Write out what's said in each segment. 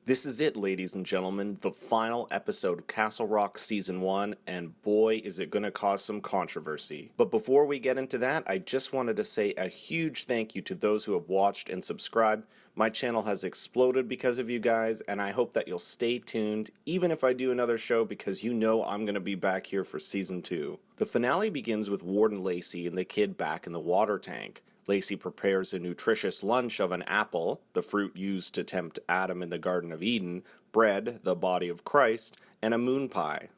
This is it, ladies and gentlemen, the final episode of Castle Rock Season 1, and boy, is it going to cause some controversy. But before we get into that, I just wanted to say a huge thank you to those who have watched and subscribed. My channel has exploded because of you guys, and I hope that you'll stay tuned, even if I do another show, because you know I'm going to be back here for Season 2. The finale begins with Warden Lacey and the kid back in the water tank. Lacey prepares a nutritious lunch of an apple, the fruit used to tempt Adam in the Garden of Eden, bread, the body of Christ, and a moon pie.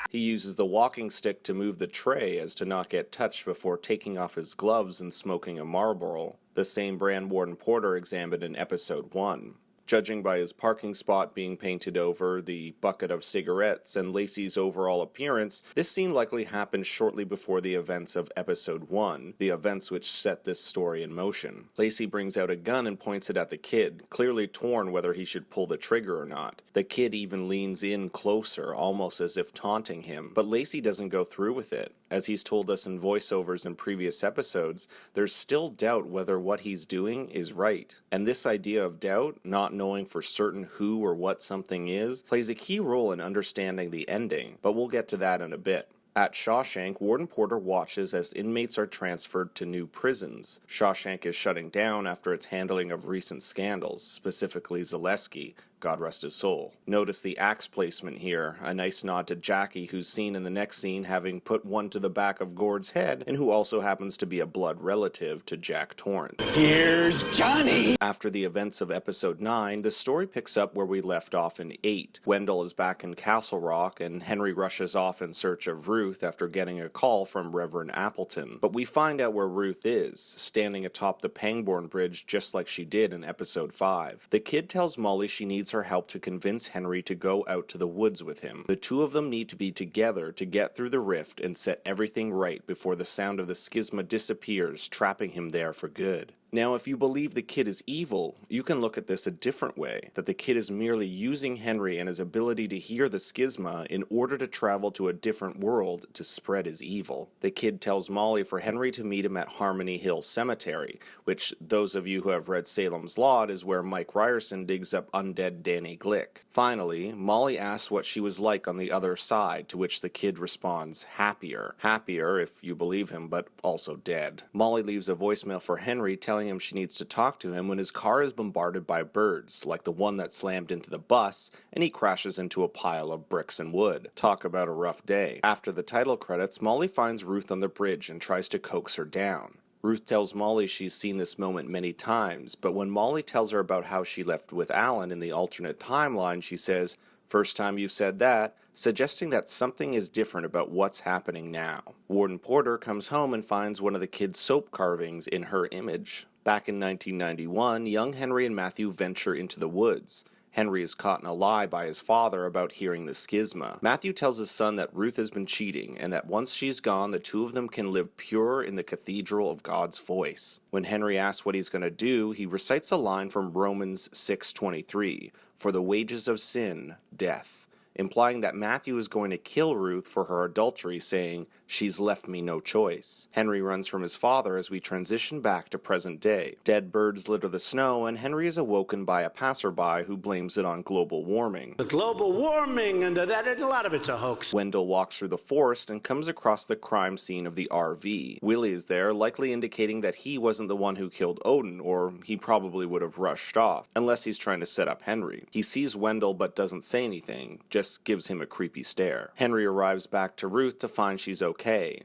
He uses the walking stick to move the tray as to not get touched before taking off his gloves and smoking a Marlboro, the same brand Warden Porter examined in Episode 1. Judging by his parking spot being painted over, the bucket of cigarettes, and Lacey's overall appearance, this scene likely happened shortly before the events of Episode 1, the events which set this story in motion. Lacey brings out a gun and points it at the kid, clearly torn whether he should pull the trigger or not. The kid even leans in closer, almost as if taunting him, but Lacey doesn't go through with it. As he's told us in voiceovers in previous episodes, there's still doubt whether what he's doing is right. And this idea of doubt, not knowing for certain who or what something is, plays a key role in understanding the ending, but we'll get to that in a bit. At Shawshank, Warden Porter watches as inmates are transferred to new prisons. Shawshank is shutting down after its handling of recent scandals, specifically Zaleski, God rest his soul. Notice the axe placement here, a nice nod to Jackie, who's seen in the next scene having put one to the back of Gord's head, and who also happens to be a blood relative to Jack Torrance. Here's Johnny! After the events of Episode 9, the story picks up where we left off in 8. Wendell is back in Castle Rock, and Henry rushes off in search of Ruth after getting a call from Reverend Appleton. But we find out where Ruth is, standing atop the Pangborn Bridge just like she did in Episode 5. The kid tells Molly she needs her help to convince Henry to go out to the woods with him. The two of them need to be together to get through the rift and set everything right before the sound of the schisma disappears, trapping him there for good. Now, if you believe the kid is evil, you can look at this a different way, that the kid is merely using Henry and his ability to hear the schisma in order to travel to a different world to spread his evil. The kid tells Molly for Henry to meet him at Harmony Hill Cemetery, which, those of you who have read Salem's Lot, is where Mike Ryerson digs up undead Danny Glick. Finally, Molly asks what she was like on the other side, to which the kid responds, happier. Happier, if you believe him, but also dead. Molly leaves a voicemail for Henry telling him she needs to talk to him when his car is bombarded by birds, like the one that slammed into the bus, and he crashes into a pile of bricks and wood. Talk about a rough day. After the title credits, Molly finds Ruth on the bridge and tries to coax her down. Ruth tells Molly she's seen this moment many times, but when Molly tells her about how she left with Alan in the alternate timeline, she says, "First time you've said that," suggesting that something is different about what's happening now. Warden Porter comes home and finds one of the kids' soap carvings in her image. Back in 1991, young Henry and Matthew venture into the woods. Henry is caught in a lie by his father about hearing the schisma. Matthew tells his son that Ruth has been cheating, and that once she's gone, the two of them can live pure in the cathedral of God's voice. When Henry asks what he's going to do, he recites a line from Romans 6:23, "For the wages of sin, death," implying that Matthew is going to kill Ruth for her adultery, saying, "She's left me no choice." Henry runs from his father as we transition back to present day. Dead birds litter the snow, and Henry is awoken by a passerby who blames it on global warming. The global warming, and a lot of it's a hoax. Wendell walks through the forest and comes across the crime scene of the RV. Willie is there, likely indicating that he wasn't the one who killed Odin, or he probably would have rushed off, unless he's trying to set up Henry. He sees Wendell but doesn't say anything, just gives him a creepy stare. Henry arrives back to Ruth to find she's okay.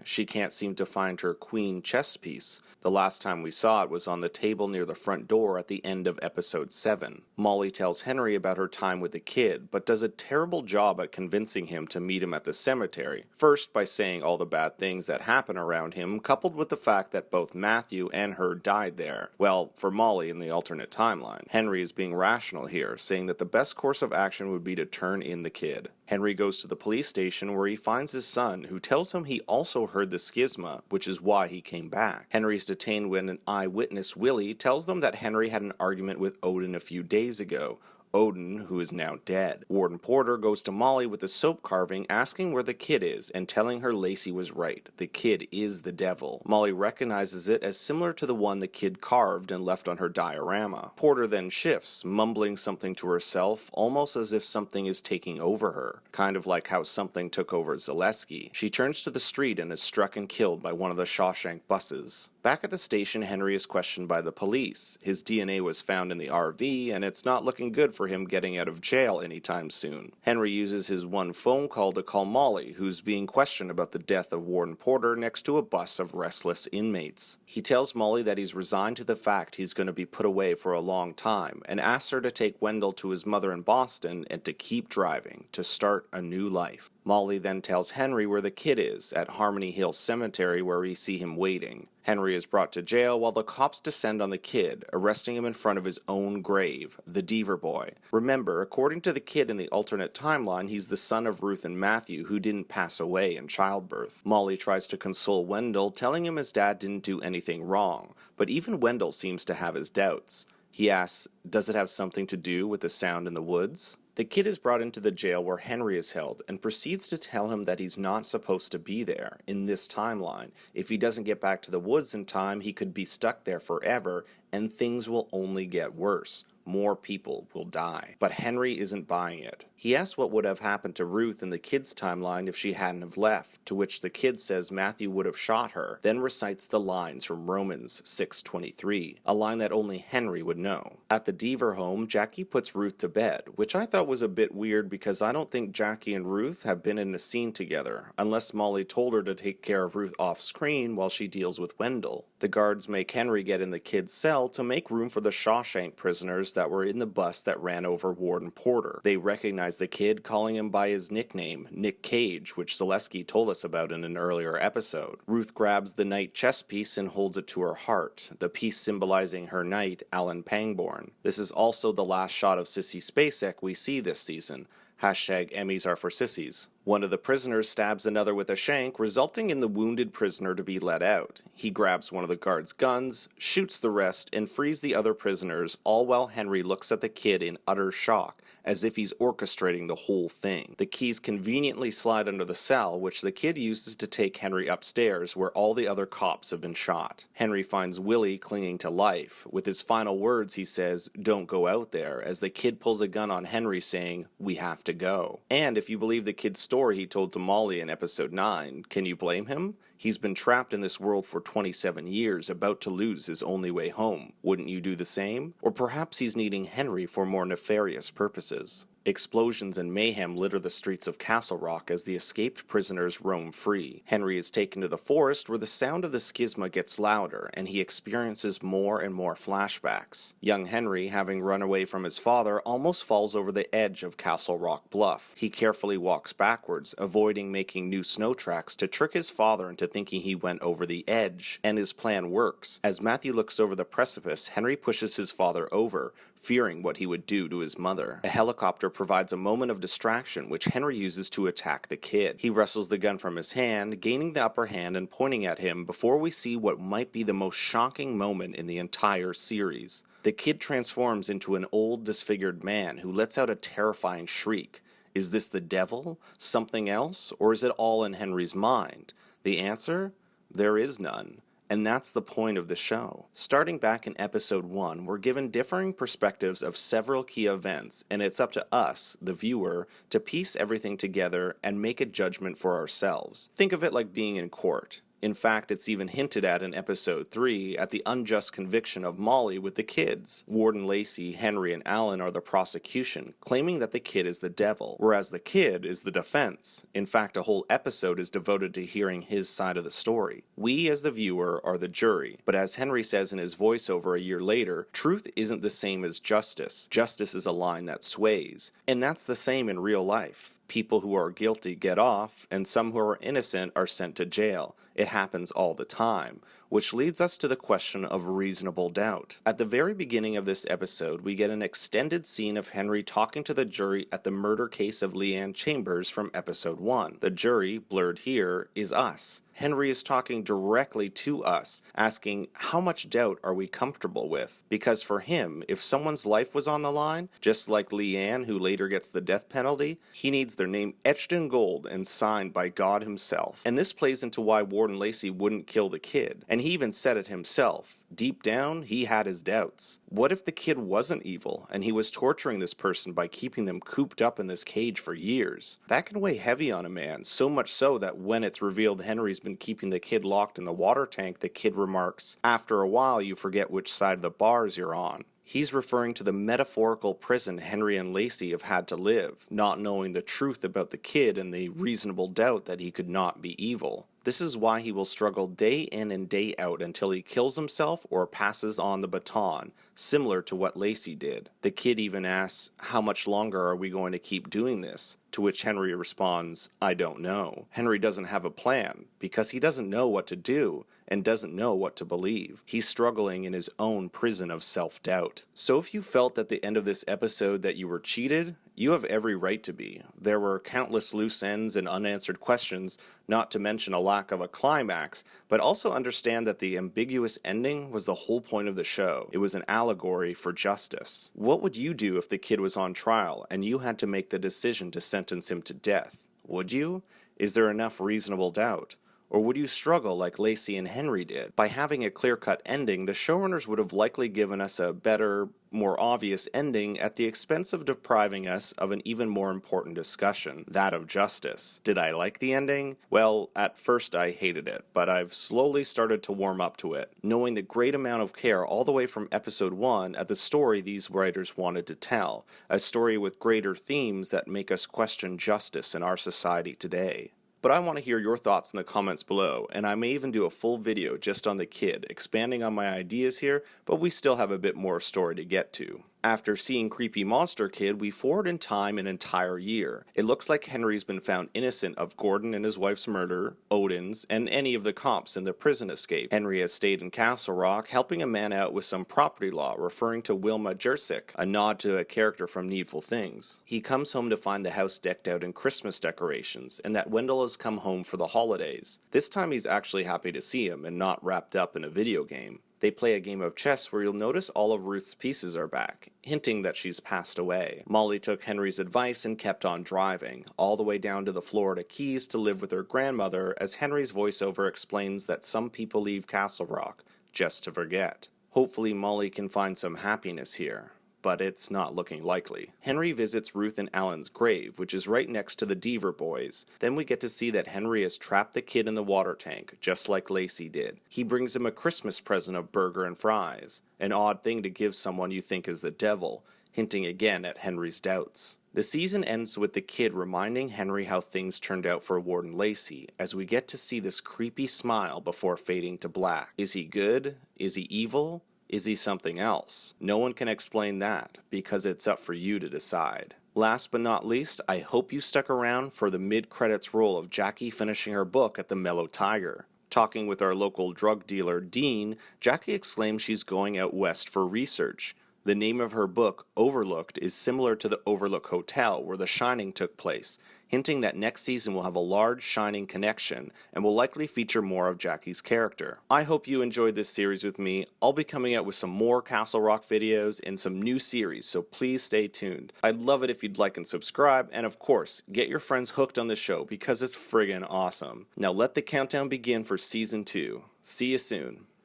She can't seem to find her queen chess piece. The last time we saw it was on the table near the front door at the end of Episode 7. Molly tells Henry about her time with the kid, but does a terrible job at convincing him to meet him at the cemetery. First, by saying all the bad things that happen around him, coupled with the fact that both Matthew and her died there. Well, for Molly in the alternate timeline. Henry is being rational here, saying that the best course of action would be to turn in the kid. Henry goes to the police station where he finds his son, who tells him he also heard the schisma, which is why he came back. Henry's detained when an eyewitness, Willie, tells them that Henry had an argument with Odin a few days ago. Odin, who is now dead. Warden Porter goes to Molly with the soap carving, asking where the kid is and telling her Lacey was right. The kid is the devil. Molly recognizes it as similar to the one the kid carved and left on her diorama. Porter then shifts, mumbling something to herself, almost as if something is taking over her, kind of like how something took over Zaleski. She turns to the street and is struck and killed by one of the Shawshank buses. Back at the station, Henry is questioned by the police. His DNA was found in the RV, and it's not looking good for him getting out of jail anytime soon. Henry uses his one phone call to call Molly, who's being questioned about the death of Warden Porter next to a bus of restless inmates. He tells Molly that he's resigned to the fact he's going to be put away for a long time, and asks her to take Wendell to his mother in Boston and to keep driving, to start a new life. Molly then tells Henry where the kid is, at Harmony Hill Cemetery, where we see him waiting. Henry is brought to jail while the cops descend on the kid, arresting him in front of his own grave, the Deaver Boy. Remember, according to the kid in the alternate timeline, he's the son of Ruth and Matthew, who didn't pass away in childbirth. Molly tries to console Wendell, telling him his dad didn't do anything wrong, but even Wendell seems to have his doubts. He asks, does it have something to do with the sound in the woods? The kid is brought into the jail where Henry is held and proceeds to tell him that he's not supposed to be there in this timeline. If he doesn't get back to the woods in time, he could be stuck there forever and things will only get worse. More people will die. But Henry isn't buying it. He asks what would have happened to Ruth in the kid's timeline if she hadn't have left, to which the kid says Matthew would have shot her, then recites the lines from Romans 6:23, a line that only Henry would know. At the Deaver home, Jackie puts Ruth to bed, which I thought was a bit weird because I don't think Jackie and Ruth have been in a scene together, unless Molly told her to take care of Ruth off screen while she deals with Wendell. The guards make Henry get in the kid's cell to make room for the Shawshank prisoners that were in the bus that ran over Warden Porter. They recognize the kid, calling him by his nickname, Nick Cage, which Zaleski told us about in an earlier episode. Ruth grabs the knight chess piece and holds it to her heart, the piece symbolizing her knight, Alan Pangborn. This is also the last shot of Sissy Spacek we see this season. #Emmys are for sissies. One of the prisoners stabs another with a shank, resulting in the wounded prisoner to be let out. He grabs one of the guards' guns, shoots the rest, and frees the other prisoners, all while Henry looks at the kid in utter shock, as if he's orchestrating the whole thing. The keys conveniently slide under the cell, which the kid uses to take Henry upstairs, where all the other cops have been shot. Henry finds Willie clinging to life. With his final words, he says, "Don't go out there," as the kid pulls a gun on Henry, saying, "We have to go." And if you believe the kid's story he told to Molly in episode 9, can you blame him? He's been trapped in this world for 27 years, about to lose his only way home. Wouldn't you do the same? Or perhaps he's needing Henry for more nefarious purposes. Explosions and mayhem litter the streets of Castle Rock as the escaped prisoners roam free. Henry is taken to the forest where the sound of the schisma gets louder and he experiences more and more flashbacks. Young Henry, having run away from his father, almost falls over the edge of Castle Rock Bluff. He carefully walks backwards, avoiding making new snow tracks to trick his father into thinking he went over the edge, and his plan works. As Matthew looks over the precipice, Henry pushes his father over, fearing what he would do to his mother. A helicopter provides a moment of distraction, which Henry uses to attack the kid. He wrestles the gun from his hand, gaining the upper hand and pointing at him before we see what might be the most shocking moment in the entire series. The kid transforms into an old, disfigured man who lets out a terrifying shriek. Is this the devil? Something else? Or is it all in Henry's mind? The answer? There is none. And that's the point of the show. Starting back in episode 1, we're given differing perspectives of several key events, and it's up to us, the viewer, to piece everything together and make a judgment for ourselves. Think of it like being in court. In fact, it's even hinted at in episode 3 at the unjust conviction of Molly with the kids. Warden Lacey, Henry, and Alan are the prosecution, claiming that the kid is the devil, whereas the kid is the defense. In fact, a whole episode is devoted to hearing his side of the story. We, as the viewer, are the jury, but as Henry says in his voiceover a year later, truth isn't the same as justice. Justice is a line that sways, and that's the same in real life. People who are guilty get off, and some who are innocent are sent to jail. It happens all the time. which leads us to the question of reasonable doubt. At the very beginning of this episode, we get an extended scene of Henry talking to the jury at the murder case of Leanne Chambers from episode 1. The jury, blurred here, is us. Henry is talking directly to us, asking how much doubt are we comfortable with? Because for him, if someone's life was on the line, just like Leanne who later gets the death penalty, he needs their name etched in gold and signed by God himself. And this plays into why Warden Lacey wouldn't kill the kid, and he even said it himself. Deep down, he had his doubts. What if the kid wasn't evil, and he was torturing this person by keeping them cooped up in this cage for years? That can weigh heavy on a man, so much so that when it's revealed Henry's been keeping the kid locked in the water tank, the kid remarks, "After a while you forget which side of the bars you're on." He's referring to the metaphorical prison Henry and Lacey have had to live, not knowing the truth about the kid and the reasonable doubt that he could not be evil. This is why he will struggle day in and day out until he kills himself or passes on the baton, similar to what Lacey did. The kid even asks, "How much longer are we going to keep doing this?" To which Henry responds, "I don't know." Henry doesn't have a plan, because he doesn't know what to do and doesn't know what to believe. He's struggling in his own prison of self-doubt. So if you felt at the end of this episode that you were cheated, you have every right to be. There were countless loose ends and unanswered questions, not to mention a lack of a climax, but also understand that the ambiguous ending was the whole point of the show. It was an allegory for justice. What would you do if the kid was on trial and you had to make the decision to sentence him to death? Would you? Is there enough reasonable doubt? Or would you struggle like Lacey and Henry did? By having a clear-cut ending, the showrunners would have likely given us a better, more obvious ending at the expense of depriving us of an even more important discussion, that of justice. Did I like the ending? Well, at first I hated it, but I've slowly started to warm up to it, knowing the great amount of care all the way from episode 1 at the story these writers wanted to tell, a story with greater themes that make us question justice in our society today. But I want to hear your thoughts in the comments below, and I may even do a full video just on the kid, expanding on my ideas here, but we still have a bit more story to get to. After seeing Creepy Monster Kid, we forward in time an entire year. It looks like Henry's been found innocent of Gordon and his wife's murder, Odin's, and any of the cops in the prison escape. Henry has stayed in Castle Rock, helping a man out with some property law, referring to Wilma Jersic, a nod to a character from Needful Things. He comes home to find the house decked out in Christmas decorations, and that Wendell has come home for the holidays. This time he's actually happy to see him, and not wrapped up in a video game. They play a game of chess where you'll notice all of Ruth's pieces are back, hinting that she's passed away. Molly took Henry's advice and kept on driving, all the way down to the Florida Keys to live with her grandmother, as Henry's voiceover explains that some people leave Castle Rock just to forget. Hopefully Molly can find some happiness here, but it's not looking likely. Henry visits Ruth and Alan's grave, which is right next to the Deaver boys. Then we get to see that Henry has trapped the kid in the water tank, just like Lacey did. He brings him a Christmas present of burger and fries, an odd thing to give someone you think is the devil, hinting again at Henry's doubts. The season ends with the kid reminding Henry how things turned out for Warden Lacey, as we get to see this creepy smile before fading to black. Is he good? Is he evil? Is he something else? No one can explain that, because it's up for you to decide. Last but not least, I hope you stuck around for the mid-credits roll of Jackie finishing her book at the Mellow Tiger. Talking with our local drug dealer, Dean, Jackie exclaims she's going out west for research. The name of her book, Overlooked, is similar to the Overlook Hotel where The Shining took place, hinting that next season will have a large Shining connection and will likely feature more of Jackie's character. I hope you enjoyed this series with me. I'll be coming out with some more Castle Rock videos and some new series, so please stay tuned. I'd love it if you'd like and subscribe, and of course, get your friends hooked on the show because it's friggin' awesome. Now let the countdown begin for Season 2. See you soon.